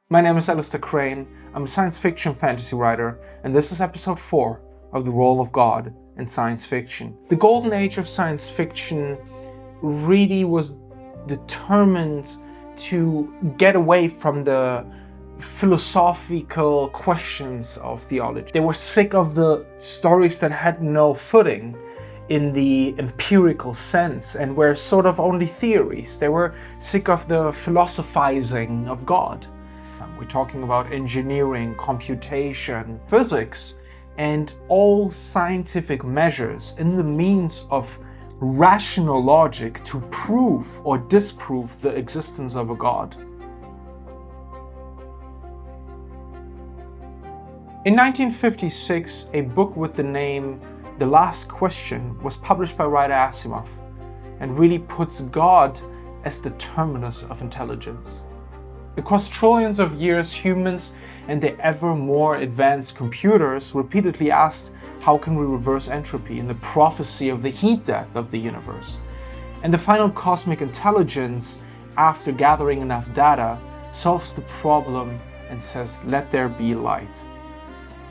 My name is Alistair Crane, I'm a science fiction fantasy writer, and this is episode 4 of The Role of God in Science Fiction. The golden age of science fiction really was determined to get away from the philosophical questions of theology. They were sick of the stories that had no footing in the empirical sense and were sort of only theories. They were sick of the philosophizing of God. We're talking about engineering, computation, physics, and all scientific measures in the means of rational logic to prove or disprove the existence of a God. In 1956, a book with the name The Last Question was published by writer Asimov and really puts God as the terminus of intelligence. Across trillions of years, humans and their ever more advanced computers repeatedly asked, how can we reverse entropy in the prophecy of the heat death of the universe? And the final cosmic intelligence, after gathering enough data, solves the problem and says, let there be light.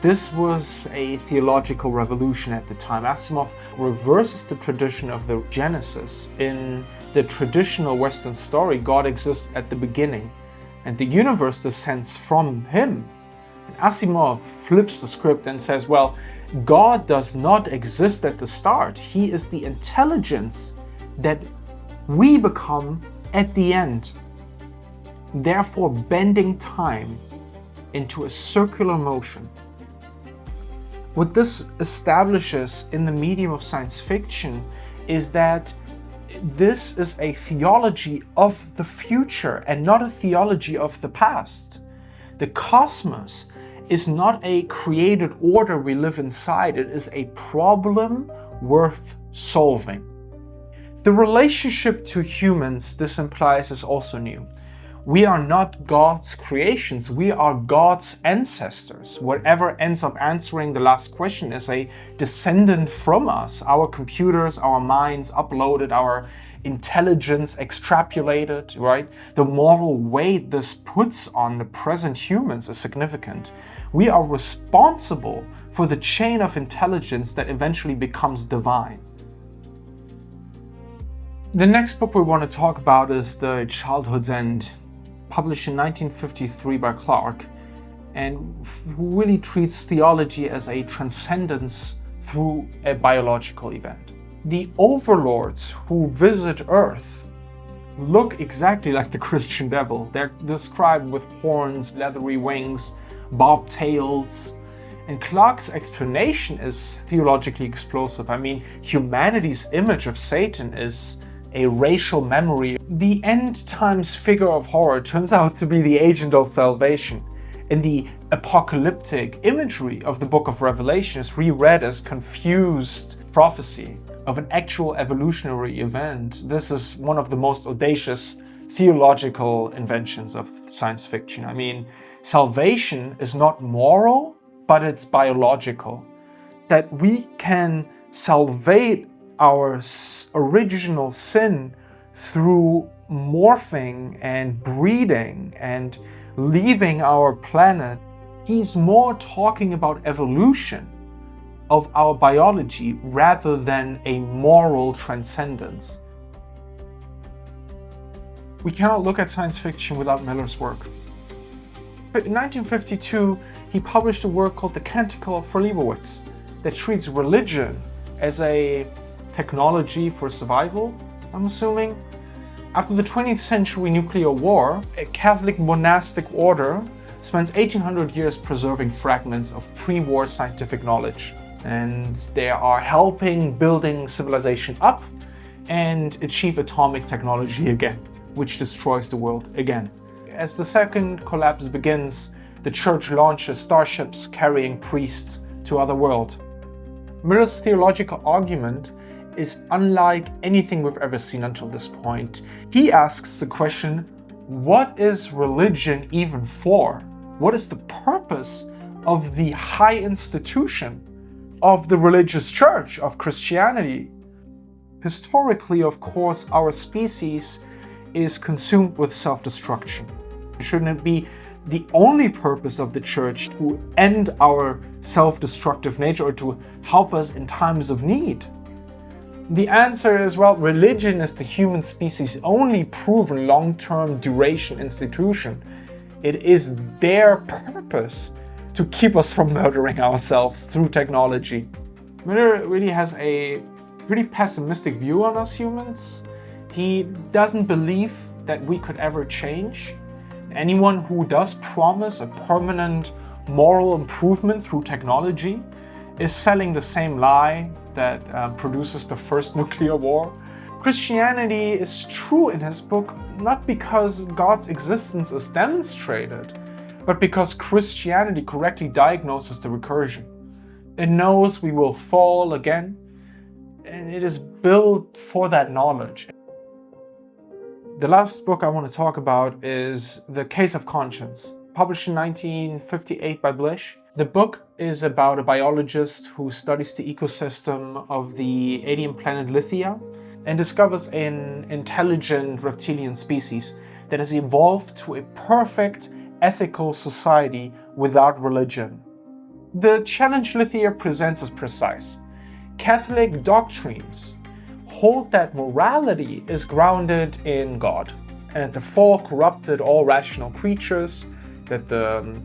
This was a theological revolution at the time. Asimov reverses the tradition of the Genesis. In the traditional Western story, God exists at the beginning, and the universe descends from him. And Asimov flips the script and says, well, God does not exist at the start. He is the intelligence that we become at the end, therefore bending time into a circular motion. What this establishes in the medium of science fiction is that this is a theology of the future and not a theology of the past. The cosmos is not a created order we live inside, it is a problem worth solving. The relationship to humans this implies is also new. We are not God's creations, we are God's ancestors. Whatever ends up answering the last question is a descendant from us. Our computers, our minds uploaded, our intelligence extrapolated, right? The moral weight this puts on the present humans is significant. We are responsible for the chain of intelligence that eventually becomes divine. The next book we want to talk about is The Childhood's End, published in 1953 by Clarke, and who really treats theology as a transcendence through a biological event. The overlords who visit Earth look exactly like the Christian devil. They're described with horns, leathery wings, bobtails, and Clarke's explanation is theologically explosive. I mean, humanity's image of Satan is a racial memory. The end times figure of horror turns out to be the agent of salvation. And the apocalyptic imagery of the book of Revelation is reread as confused prophecy of an actual evolutionary event. This is one of the most audacious theological inventions of science fiction. I mean, salvation is not moral, but it's biological. That we can salvate our original sin through morphing and breeding and leaving our planet. He's more talking about evolution of our biology rather than a moral transcendence. We cannot look at science fiction without Miller's work. But in 1952, he published a work called The Canticle for Leibowitz that treats religion as a technology for survival, I'm assuming. After the 20th century nuclear war, a Catholic monastic order spends 1800 years preserving fragments of pre-war scientific knowledge. And they are helping building civilization up and achieve atomic technology again, which destroys the world again. As the second collapse begins, the church launches starships carrying priests to other worlds. Miller's theological argument is unlike anything we've ever seen until this point. He asks the question, what is religion even for? What is the purpose of the high institution of the religious church, of Christianity? Historically, of course, our species is consumed with self-destruction. Shouldn't it be the only purpose of the church to end our self-destructive nature or to help us in times of need? The answer is, well, religion is the human species' only proven long-term duration institution. It is their purpose to keep us from murdering ourselves through technology. Miller really has a pretty pessimistic view on us humans. He doesn't believe that we could ever change. Anyone who does promise a permanent moral improvement through technology is selling the same lie that produces the first nuclear war. Christianity is true in his book not because God's existence is demonstrated, but because Christianity correctly diagnoses the recursion. It knows we will fall again, and it is built for that knowledge. The last book I want to talk about is The Case of Conscience, published in 1958 by Blish. The book is about a biologist who studies the ecosystem of the alien planet Lithia and discovers an intelligent reptilian species that has evolved to a perfect ethical society without religion. The challenge Lithia presents is precise. Catholic doctrines hold that morality is grounded in God, and the fall corrupted all rational creatures, that the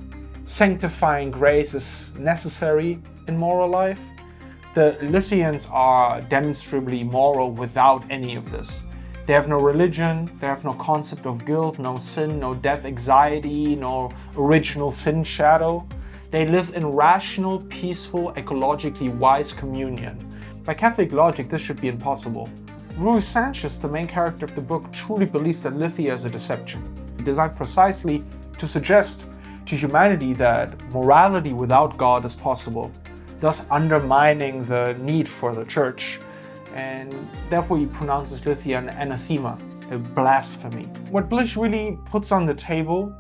sanctifying grace is necessary in moral life. The Lithians are demonstrably moral without any of this. They have no religion, they have no concept of guilt, no sin, no death anxiety, no original sin shadow. They live in rational, peaceful, ecologically wise communion. By Catholic logic, this should be impossible. Rui Sanchez, the main character of the book, truly believes that Lithia is a deception, designed precisely to suggest to humanity that morality without God is possible, thus undermining the need for the church. And therefore he pronounces Lithia an anathema, a blasphemy. What Blish really puts on the table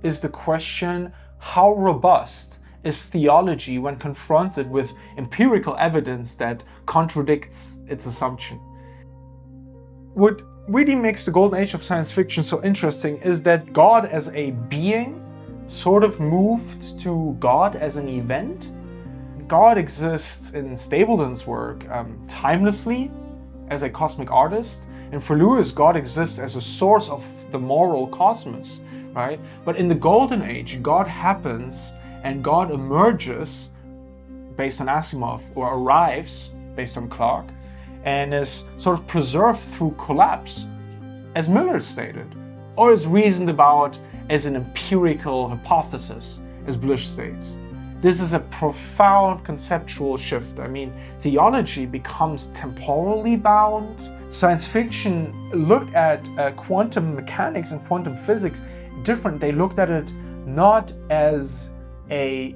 is the question, how robust is theology when confronted with empirical evidence that contradicts its assumption? What really makes the golden age of science fiction so interesting is that God as a being sort of moved to God as an event. God exists in Stapleton's work timelessly as a cosmic artist, and for Lewis, God exists as a source of the moral cosmos, right? But in the golden age, God happens and God emerges based on Asimov, or arrives based on Clarke, and is sort of preserved through collapse, as Miller stated, or is reasoned about as an empirical hypothesis, as Blish states. This is a profound conceptual shift. I mean, theology becomes temporally bound. Science fiction looked at quantum mechanics and quantum physics different. They looked at it not as a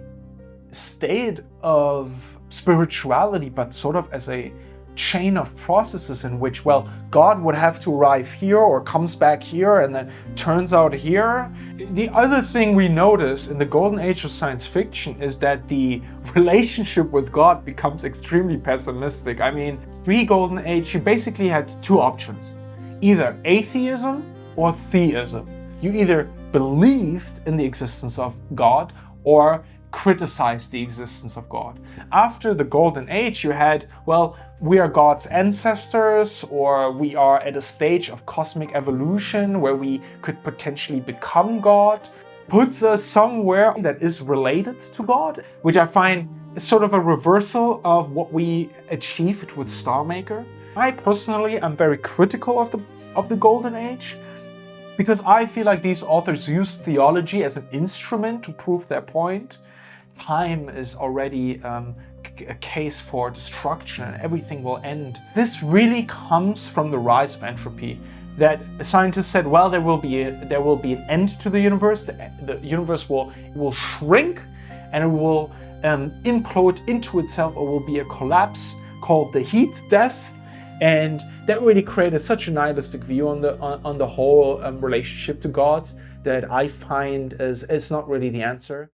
state of spirituality, but sort of as a chain of processes in which, well, God would have to arrive here or comes back here and then turns out here. The other thing we notice in the golden age of science fiction is that the relationship with God becomes extremely pessimistic. I mean, pre-golden age, you basically had two options, either atheism or theism. You either believed in the existence of God or criticized the existence of God. After the golden age, you had, well, we are God's ancestors, or we are at a stage of cosmic evolution where we could potentially become God. Puts us somewhere that is related to God, which I find is sort of a reversal of what we achieved with Star Maker. I personally am very critical of the golden age, because I feel like these authors use theology as an instrument to prove their point. Time is already a case for destruction and everything will end. This really comes from the rise of entropy. That scientists said, well, there will be an end to the universe. The universe will shrink and it will implode into itself, or will be a collapse called the heat death. And that really created such a nihilistic view on the whole relationship to God that I find is not really the answer.